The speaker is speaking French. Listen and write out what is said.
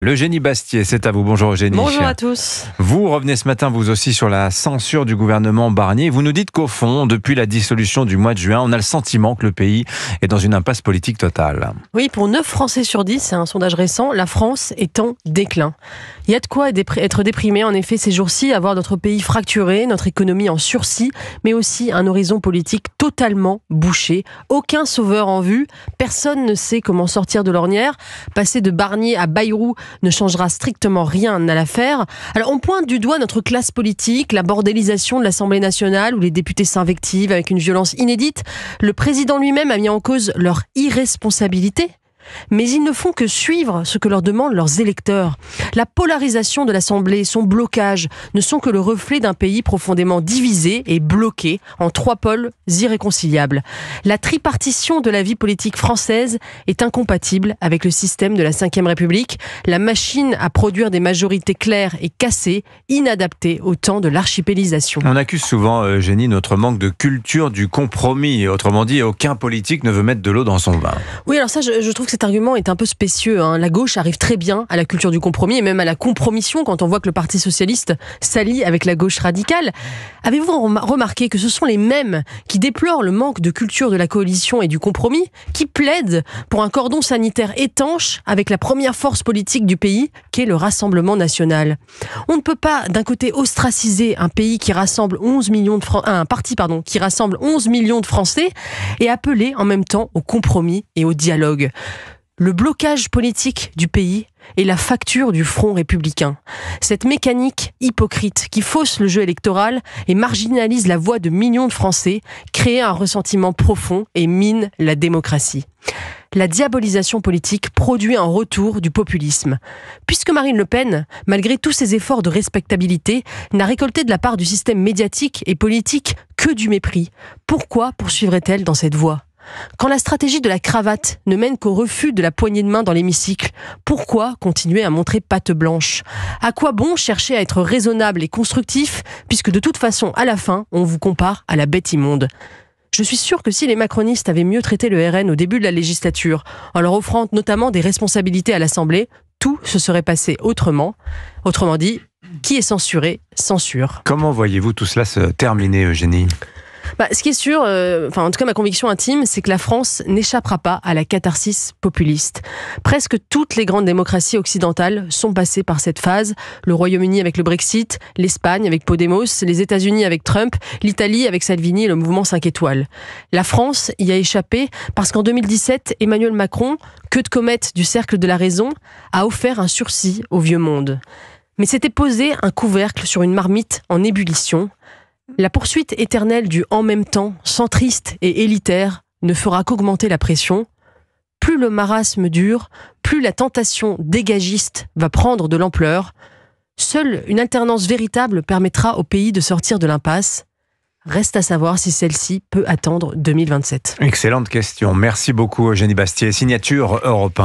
Eugénie Bastier, c'est à vous. Bonjour Eugénie. Bonjour à tous. Vous revenez ce matin, vous aussi, sur la censure du gouvernement Barnier. Vous nous dites qu'au fond, depuis la dissolution du mois de juin, on a le sentiment que le pays est dans une impasse politique totale. Oui, pour 9 Français sur 10, c'est un sondage récent, la France est en déclin. Il y a de quoi être déprimé, en effet, ces jours-ci, à voir notre pays fracturé, notre économie en sursis, mais aussi un horizon politique totalement bouché. Aucun sauveur en vue, personne ne sait comment sortir de l'ornière. Passer de Barnier à Bayrou ne changera strictement rien à l'affaire. Alors on pointe du doigt notre classe politique, la bordélisation de l'Assemblée nationale où les députés s'invectivent avec une violence inédite. Le président lui-même a mis en cause leur irresponsabilité. Mais ils ne font que suivre ce que leur demandent leurs électeurs. La polarisation de l'Assemblée, son blocage, ne sont que le reflet d'un pays profondément divisé et bloqué en 3 pôles irréconciliables. La tripartition de la vie politique française est incompatible avec le système de la Ve République. La machine à produire des majorités claires est cassée, inadaptée au temps de l'archipélisation. On accuse souvent, Eugénie, notre manque de culture du compromis. Autrement dit, aucun politique ne veut mettre de l'eau dans son vin. Oui, alors ça, je trouve que cet argument est un peu spécieux. La gauche arrive très bien à la culture du compromis et même à la compromission quand on voit que le Parti socialiste s'allie avec la gauche radicale. Avez-vous remarqué que ce sont les mêmes qui déplorent le manque de culture de la coalition et du compromis, qui plaident pour un cordon sanitaire étanche avec la première force politique du pays, qu'est le Rassemblement national. On ne peut pas, d'un côté, ostraciser un pays qui rassemble 11 millions de un parti qui rassemble 11 millions de Français et appeler en même temps au compromis et au dialogue. Le blocage politique du pays est la facture du front républicain. Cette mécanique hypocrite qui fausse le jeu électoral et marginalise la voix de millions de Français crée un ressentiment profond et mine la démocratie. La diabolisation politique produit un retour du populisme. Puisque Marine Le Pen, malgré tous ses efforts de respectabilité, n'a récolté de la part du système médiatique et politique que du mépris, pourquoi poursuivrait-elle dans cette voie ? Quand la stratégie de la cravate ne mène qu'au refus de la poignée de main dans l'hémicycle, pourquoi continuer à montrer patte blanche ? À quoi bon chercher à être raisonnable et constructif, puisque de toute façon, à la fin, on vous compare à la bête immonde ? Je suis sûre que si les macronistes avaient mieux traité le RN au début de la législature, en leur offrant notamment des responsabilités à l'Assemblée, tout se serait passé autrement. Autrement dit, qui est censuré, censure. Comment voyez-vous tout cela se terminer, Eugénie ? Ce qui est sûr, en tout cas ma conviction intime, c'est que la France n'échappera pas à la catharsis populiste. Presque toutes les grandes démocraties occidentales sont passées par cette phase. Le Royaume-Uni avec le Brexit, l'Espagne avec Podemos, les États-Unis avec Trump, l'Italie avec Salvini et le mouvement 5 étoiles. La France y a échappé parce qu'en 2017, Emmanuel Macron, queue de comète du cercle de la raison, a offert un sursis au vieux monde. Mais c'était poser un couvercle sur une marmite en ébullition. La poursuite éternelle du « en même temps », centriste et élitaire, ne fera qu'augmenter la pression. Plus le marasme dure, plus la tentation dégagiste va prendre de l'ampleur. Seule une alternance véritable permettra au pays de sortir de l'impasse. Reste à savoir si celle-ci peut attendre 2027. Excellente question. Merci beaucoup, Eugénie Bastier. Signature Europe 1.